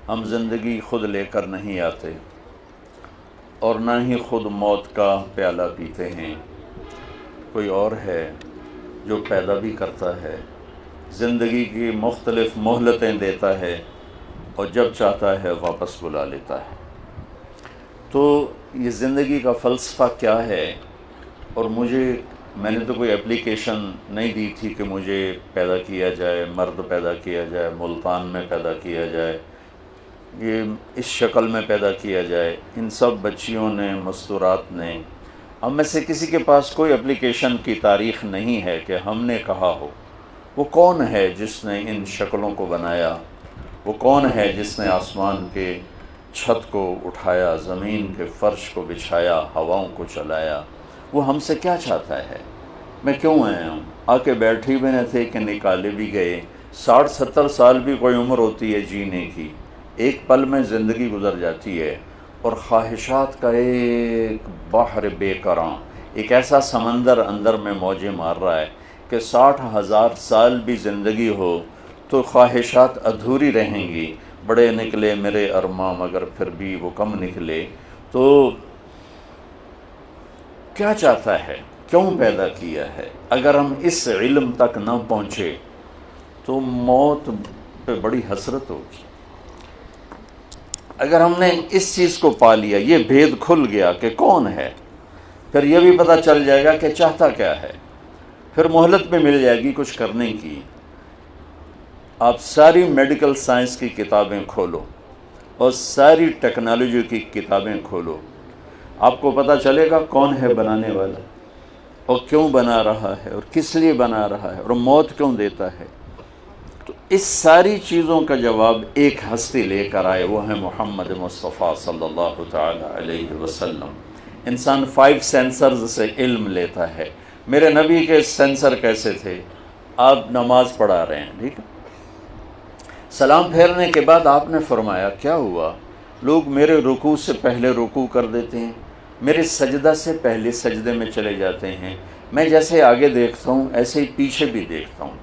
ہم زندگی خود لے کر نہیں آتے اور نہ ہی خود موت کا پیالہ پیتے ہیں، کوئی اور ہے جو پیدا بھی کرتا ہے، زندگی کی مختلف مہلتیں دیتا ہے اور جب چاہتا ہے واپس بلا لیتا ہے۔ تو یہ زندگی کا فلسفہ کیا ہے؟ اور میں نے تو کوئی اپلیکیشن نہیں دی تھی کہ مجھے پیدا کیا جائے، مرد پیدا کیا جائے، ملتان میں پیدا کیا جائے، یہ اس شکل میں پیدا کیا جائے۔ ان سب بچیوں نے، مستورات نے، ہم میں سے کسی کے پاس کوئی اپلیکیشن کی تاریخ نہیں ہے کہ ہم نے کہا ہو وہ کون ہے جس نے ان شکلوں کو بنایا، وہ کون ہے جس نے آسمان کے چھت کو اٹھایا، زمین کے فرش کو بچھایا، ہواؤں کو چلایا، وہ ہم سے کیا چاہتا ہے؟ میں کیوں آیا ہوں؟ آ کے بیٹھے بھی نہ تھے کہ نکالے بھی گئے۔ 60-70 سال بھی کوئی عمر ہوتی ہے جینے کی، ایک پل میں زندگی گزر جاتی ہے، اور خواہشات کا ایک بحر بے کراں، ایک ایسا سمندر اندر میں موجیں مار رہا ہے کہ 60,000 سال بھی زندگی ہو تو خواہشات ادھوری رہیں گی۔ بڑے نکلے میرے ارماں مگر پھر بھی وہ کم نکلے۔ تو کیا چاہتا ہے؟ کیوں پیدا کیا ہے؟ اگر ہم اس علم تک نہ پہنچے تو موت پہ بڑی حسرت ہوگی۔ اگر ہم نے اس چیز کو پا لیا، یہ بھید کھل گیا کہ کون ہے، پھر یہ بھی پتہ چل جائے گا کہ چاہتا کیا ہے، پھر مہلت بھی مل جائے گی کچھ کرنے کی۔ آپ ساری میڈیکل سائنس کی کتابیں کھولو اور ساری ٹیکنالوجی کی کتابیں کھولو، آپ کو پتہ چلے گا کون ہے بنانے والا، اور کیوں بنا رہا ہے، اور کس لیے بنا رہا ہے، اور موت کیوں دیتا ہے۔ تو اس ساری چیزوں کا جواب ایک ہستی لے کر آئے، وہ ہے محمد مصطفیٰ صلی اللہ تعالی علیہ وسلم۔ انسان 5 سینسرز سے علم لیتا ہے۔ میرے نبی کے سینسر کیسے تھے؟ آپ نماز پڑھا رہے ہیں، ٹھیک ہے، سلام پھیرنے کے بعد آپ نے فرمایا کیا ہوا؟ لوگ میرے رکوع سے پہلے رکوع کر دیتے ہیں، میرے سجدہ سے پہلے سجدے میں چلے جاتے ہیں، میں جیسے آگے دیکھتا ہوں ایسے ہی پیچھے بھی دیکھتا ہوں،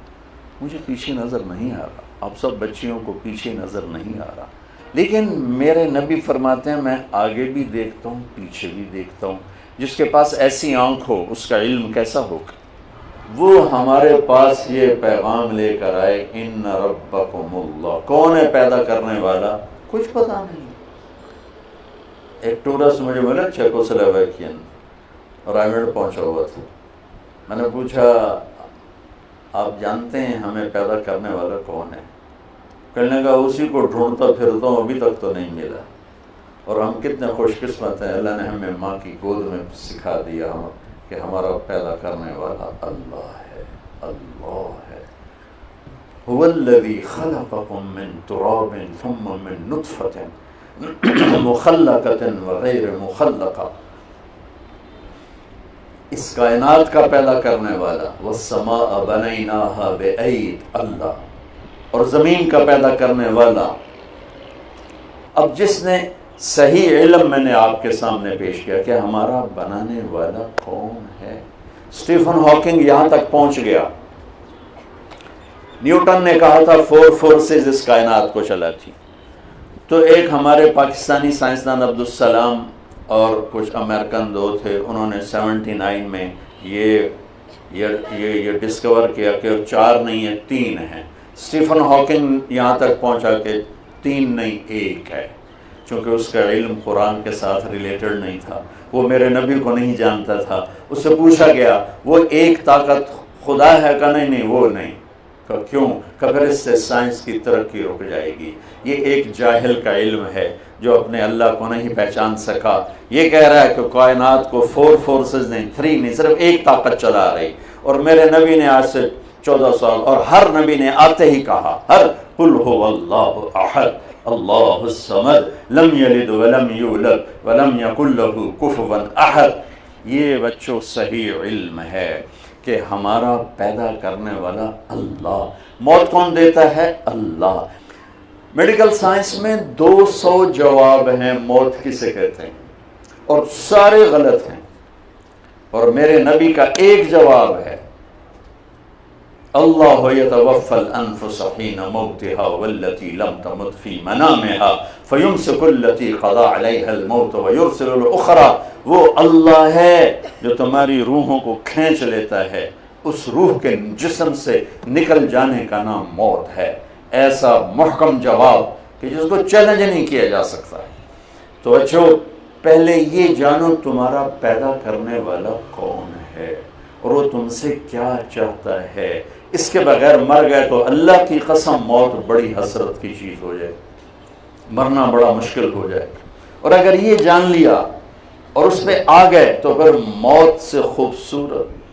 مجھے پیچھے نظر نہیں آ رہا۔ آپ سب بچیوں کو پیچھے نظر نہیں آ رہا، لیکن میرے نبی فرماتے ہیں میں آگے بھی دیکھتا ہوں، پیچھے بھی دیکھتا ہوں۔ جس کے پاس ایسی آنکھ ہو اس کا علم کیسا ہوگا؟ وہ ہمارے پاس یہ پیغام لے کر آئے، ان ربکم اللہ۔ کون ہے پیدا کرنے والا؟ کچھ پتہ نہیں۔ ایک ٹورسٹ مجھے ملا چیکوسلوواکین، رائمنڈ پہنچا ہوا تھا۔ میں نے پوچھا آپ جانتے ہیں ہمیں پیدا کرنے والا کون ہے؟ کہنے لگا اسی کو ڈھونڈتا پھرتا ہوں، ابھی تک تو نہیں ملا۔ اور ہم کتنے خوش قسمت ہیں، اللہ نے ہمیں ماں کی گود میں سکھا دیا کہ ہمارا پیدا کرنے والا اللہ ہے، اللہ ہے۔ هو الذی خلقکم من تراب ثم من نطفۃ مخلقۃ وغیر مخلقہ۔ اس کائنات کا پیدا کرنے والا، والسماء بنیناہا بأید، اللہ، اور زمین کا پیدا کرنے والا۔ اب جس نے صحیح علم میں نے آپ کے سامنے پیش کیا کہ ہمارا بنانے والا کون ہے۔ اسٹیفن ہاکنگ یہاں تک پہنچ گیا۔ نیوٹن نے کہا تھا 4 فورسز اس کائنات کو چلاتی، تو ایک ہمارے پاکستانی سائنسدان عبدالسلام اور کچھ امریکن دو تھے، انہوں نے 79 میں یہ ڈسکور کیا کہ 4 نہیں ہیں، 3 ہیں۔ اسٹیفن ہاکنگ یہاں تک پہنچا کہ 3 نہیں 1 ہے، چونکہ اس کا علم قرآن کے ساتھ ریلیٹڈ نہیں تھا، وہ میرے نبی کو نہیں جانتا تھا۔ اس سے پوچھا گیا وہ ایک طاقت خدا ہے کہ نہیں؟ وہ نہیں۔ کہ کیوں؟ کہ پھر اس سے سائنس کی ترقی رک جائے گی۔ یہ ایک جاہل کا علم ہے جو اپنے اللہ کو نہیں پہچان سکا۔ یہ کہہ رہا ہے کہ کائنات کو 4 فورسز نہیں، 3 نہیں، صرف ایک طاقت چلا رہی۔ اور میرے نبی نے آج سے 14 سال، اور ہر نبی نے آتے ہی کہا، قل هو اللہ احد اللہ الصمد لم یلد ولم یولد ولم یکن له کفوا احد۔ یہ بچوں صحیح علم ہے کہ ہمارا پیدا کرنے والا اللہ۔ موت کون دیتا ہے؟ اللہ۔ میڈیکل سائنس میں 200 جواب ہیں موت کسے کہتے ہیں، اور سارے غلط ہیں، اور میرے نبی کا ایک جواب ہے، اللہ یتوفی الانفس حین موتها والتی لم تمت فی منامها فیمسک التی قضا علیها الموت ویرسل الاخرى، وہ اللہ ہے جو تمہاری روحوں کو کھینچ لیتا ہے، اس روح کے جسم سے نکل جانے کا نام موت ہے۔ ایسا محکم جواب کہ جس کو چیلنج نہیں کیا جا سکتا ہے۔ تو بچوں، پہلے یہ جانو تمہارا پیدا کرنے والا کون ہے اور وہ تم سے کیا چاہتا ہے۔ اس کے بغیر مر گئے تو اللہ کی قسم موت بڑی حسرت کی چیز ہو جائے، مرنا بڑا مشکل ہو جائے۔ اور اگر یہ جان لیا اور اس پہ آ گئے تو پھر موت سے خوبصورت